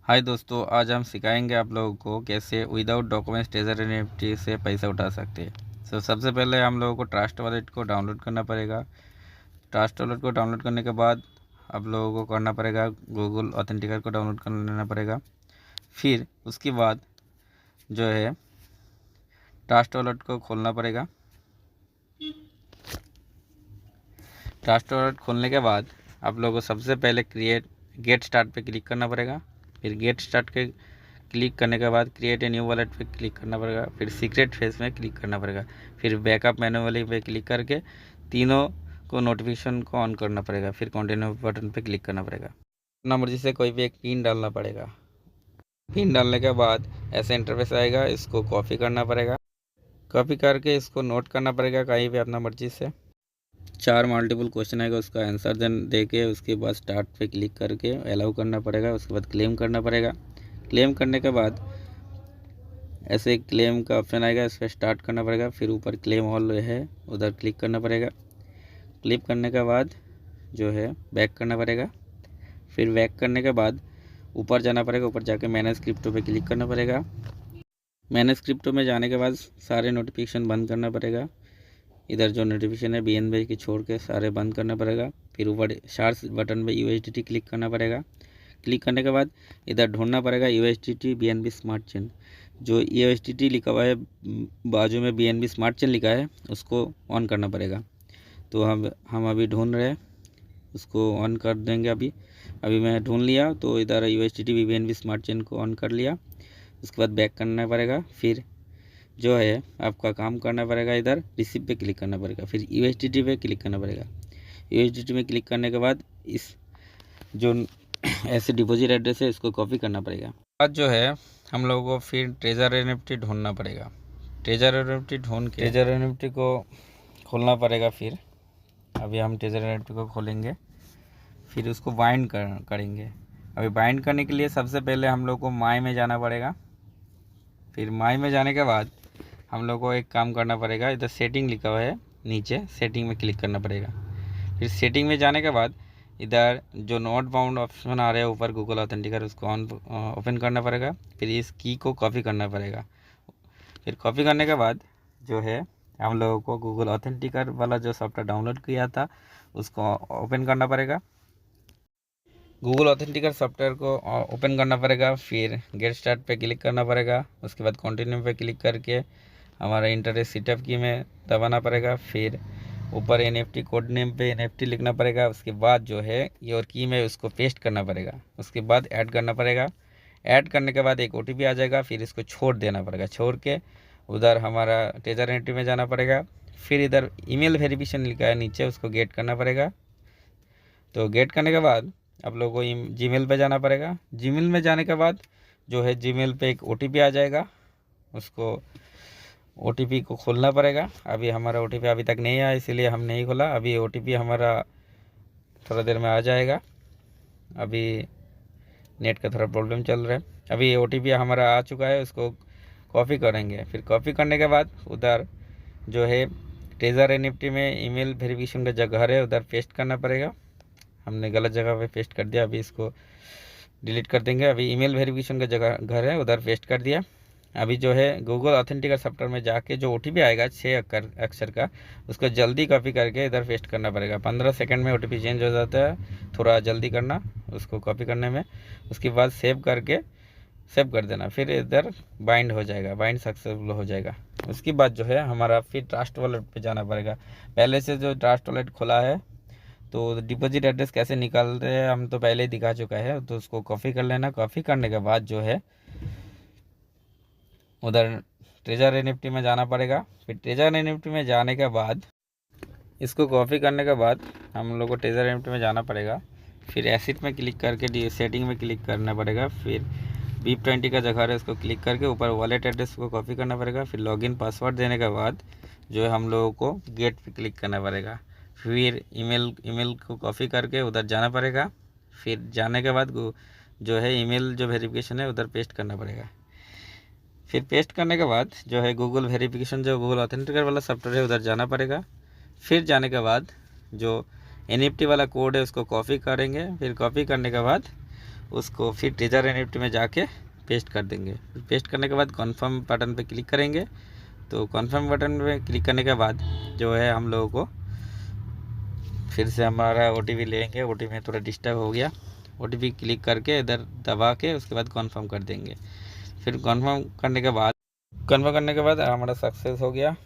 हाय दोस्तों, आज हम सिखाएंगे आप लोगों को कैसे विदाउट डॉक्यूमेंट्स ट्रेजर एनएफटी से पैसा उठा सकते हैं। सबसे पहले हम लोगों को ट्रस्ट वॉलेट को डाउनलोड करना पड़ेगा। ट्रस्ट वॉलेट को डाउनलोड करने के बाद आप लोगों को करना पड़ेगा गूगल ऑथेंटिकेटर को डाउनलोड कर लेना पड़ेगा। फिर उसके बाद जो है ट्रस्ट वॉलेट को खोलना पड़ेगा। ट्रस्ट वॉलेट खोलने के बाद आप लोगों को सबसे पहले गेट स्टार्ट पे क्लिक करना पड़ेगा। फिर गेट स्टार्ट के क्लिक करने के बाद क्रिएट ए न्यू वॉलेट पे क्लिक करना पड़ेगा। फिर सीक्रेट फेस में क्लिक करना पड़ेगा। फिर बैकअप मैनुअली पे क्लिक करके तीनों को नोटिफिकेशन को ऑन करना पड़ेगा। फिर कंटिन्यू बटन पे क्लिक करना पड़ेगा। अपना मर्जी से कोई भी एक पिन डालना पड़ेगा। पिन डालने के बाद ऐसे इंटरफेस आएगा, इसको कॉपी करना पड़ेगा। कॉपी करके इसको नोट करना पड़ेगा कहीं भी अपना मर्जी से। 4 मल्टीपल क्वेश्चन आएगा, उसका आंसर दे के उसके बाद स्टार्ट पे क्लिक करके अलाउ करना पड़ेगा। उसके बाद क्लेम करना पड़ेगा। क्लेम करने के बाद ऐसे क्लेम का ऑप्शन आएगा, इस पर स्टार्ट करना पड़ेगा। फिर ऊपर क्लेम ऑल है, उधर क्लिक करना पड़ेगा। क्लिक करने के बाद जो है बैक करना पड़ेगा। फिर बैक करने के बाद ऊपर जाना पड़ेगा। ऊपर जाके मैनेज क्रिप्टो पे क्लिक करना पड़ेगा। मैनेज क्रिप्टो में जाने के बाद सारे नोटिफिकेशन बंद करना पड़ेगा। इधर जो नोटिफिकेशन है BNB की छोड़ के सारे बंद करना पड़ेगा। फिर ऊपर शार्ट्स बटन पे USDT क्लिक करना पड़ेगा। क्लिक करने के बाद इधर ढूंढना पड़ेगा USDT BNB स्मार्ट चेन। जो USDT लिखा हुआ है बाजू में BNB स्मार्ट चेन लिखा है, उसको ऑन करना पड़ेगा। तो हम अभी ढूंढ रहे हैं, उसको ऑन कर देंगे। अभी मैं ढूंढ लिया, तो इधर USDT BNB स्मार्ट चेन को ऑन कर लिया। उसके बाद बैक करना पड़ेगा। फिर जो है आपका काम करना पड़ेगा, इधर रिसीव पे क्लिक करना पड़ेगा। फिर USDT पे क्लिक करना पड़ेगा। USDT में क्लिक करने के बाद इस जो ऐसे डिपॉजिट एड्रेस है इसको कॉपी करना पड़ेगा। आज जो है हम लोगों को फिर ट्रेजर एनएफटी ढूंढना पड़ेगा। ट्रेजर एनएफटी ढूंढ के ट्रेजर एनएफटी को खोलना पड़ेगा। फिर अभी हम ट्रेजर एनएफटी को खोलेंगे, फिर उसको बाइंड करेंगे। अभी बाइंड करने के लिए सबसे पहले हम लोग को माई में जाना पड़ेगा। फिर माई में जाने के बाद हम लोग को एक काम करना पड़ेगा, इधर सेटिंग लिखा हुआ है नीचे, सेटिंग में क्लिक करना पड़ेगा। फिर सेटिंग में जाने के बाद इधर जो नोट बाउंड ऑप्शन आ रहा है ऊपर गूगल ऑथेंटिकेटर, उसको ओपन करना पड़ेगा। फिर इस की को कॉपी करना पड़ेगा। फिर कॉपी करने के बाद जो है हम लोगों को गूगल ऑथेंटिकेटर वाला जो सॉफ्टवेयर डाउनलोड किया था उसको ओपन करना पड़ेगा। गूगल ऑथेंटिकेटर सॉफ्टवेयर को ओपन करना पड़ेगा। फिर गेट स्टार्ट पे क्लिक करना पड़ेगा। उसके बाद कंटिन्यू पे क्लिक करके हमारा इंटरनेट सेटअप की में दबाना पड़ेगा। फिर ऊपर NFT कोड नेम पे NFT लिखना पड़ेगा। उसके बाद जो है योर की में उसको पेस्ट करना पड़ेगा। उसके बाद ऐड करना पड़ेगा। ऐड करने के बाद एक OTP आ जाएगा, फिर इसको छोड़ देना पड़ेगा। छोड़ के उधर हमारा ट्रेजर एनएफटी में जाना पड़ेगा। फिर इधर ईमेल वेरिफिकेशन लिखा है नीचे, उसको गेट करना पड़ेगा। तो गेट करने के बाद आप लोगों को जीमेल पे जाना पड़ेगा। जीमेल में जाने के बाद जो है जीमेल पे एक OTP आ जाएगा, उसको OTP को खोलना पड़ेगा। अभी हमारा OTP अभी तक नहीं आया, इसीलिए हम नहीं खोला। अभी OTP हमारा थोड़ा देर में आ जाएगा। अभी नेट का थोड़ा प्रॉब्लम चल रहा है। अभी OTP हमारा आ चुका है, उसको कॉपी करेंगे। फिर कॉपी करने के बाद उधर जो है ट्रेजर एनएफटी में ईमेल वेरिफिकेशन का जगह है, उधर पेस्ट करना पड़ेगा। हमने गलत जगह पे पेस्ट कर दिया, अभी इसको डिलीट कर देंगे। अभी ईमेल वेरिफिकेशन का जगह घर है, उधर पेस्ट कर दिया। अभी जो है गूगल ऑथेंटिकेटर सॉफ्टवेयर में जाके जो OTP आएगा 6 अक्षर का, उसको जल्दी कॉपी करके इधर पेस्ट करना पड़ेगा। 15 सेकंड में OTP चेंज हो जाता है, थोड़ा जल्दी करना उसको कॉपी करने में। उसके बाद सेव कर देना। फिर इधर बाइंड हो जाएगा, बाइंड सक्सेसफुल हो जाएगा। उसके बाद जो है हमारा फिर ट्रस्ट वॉलेट पे जाना पड़ेगा। पहले से जो ट्रस्ट वॉलेट खुला है, तो डिपॉजिट एड्रेस कैसे निकालते हैं हम तो पहले ही दिखा चुका है, तो उसको कॉपी कर लेना। कॉपी करने के बाद जो है उधर ट्रेजर एनएफटी में जाना पड़ेगा। फिर ट्रेजर एनएफटी में जाने के बाद इसको कॉपी करने के बाद हम लोग को ट्रेजर एनएफटी में जाना पड़ेगा। फिर एसिड में क्लिक करके सेटिंग में क्लिक करना पड़ेगा। फिर BIP20 का जगह है, उसको क्लिक करके ऊपर वॉलेट एड्रेस को कॉपी करना पड़ेगा। फिर लॉगिन पासवर्ड देने के बाद जो है हम लोगों को गेट पे क्लिक करना पड़ेगा। फिर ईमेल को कॉपी करके उधर जाना पड़ेगा। फिर जाने के बाद जो है ईमेल जो वेरिफिकेशन है उधर पेस्ट करना पड़ेगा। फिर पेस्ट करने के बाद जो है गूगल वेरिफिकेशन जो गूगल ऑथेंटिकेटर वाला सॉफ्टवेयर है उधर जाना पड़ेगा। फिर जाने के बाद जो NFT वाला कोड है उसको कॉपी करेंगे। फिर कॉपी करने के बाद उसको फिर ट्रेजर एनएफटी में जाके पेस्ट कर देंगे। पेस्ट करने के बाद कन्फर्म बटन पे क्लिक करेंगे। तो कन्फर्म बटन पे क्लिक करने के बाद जो है हम लोगों को फिर से हमारा OTP लेंगे। OTP में थोड़ा डिस्टर्ब हो गया। OTP क्लिक करके इधर दबा के उसके बाद कन्फर्म कर देंगे। फिर कन्फर्म करने के बाद हमारा सक्सेस हो गया।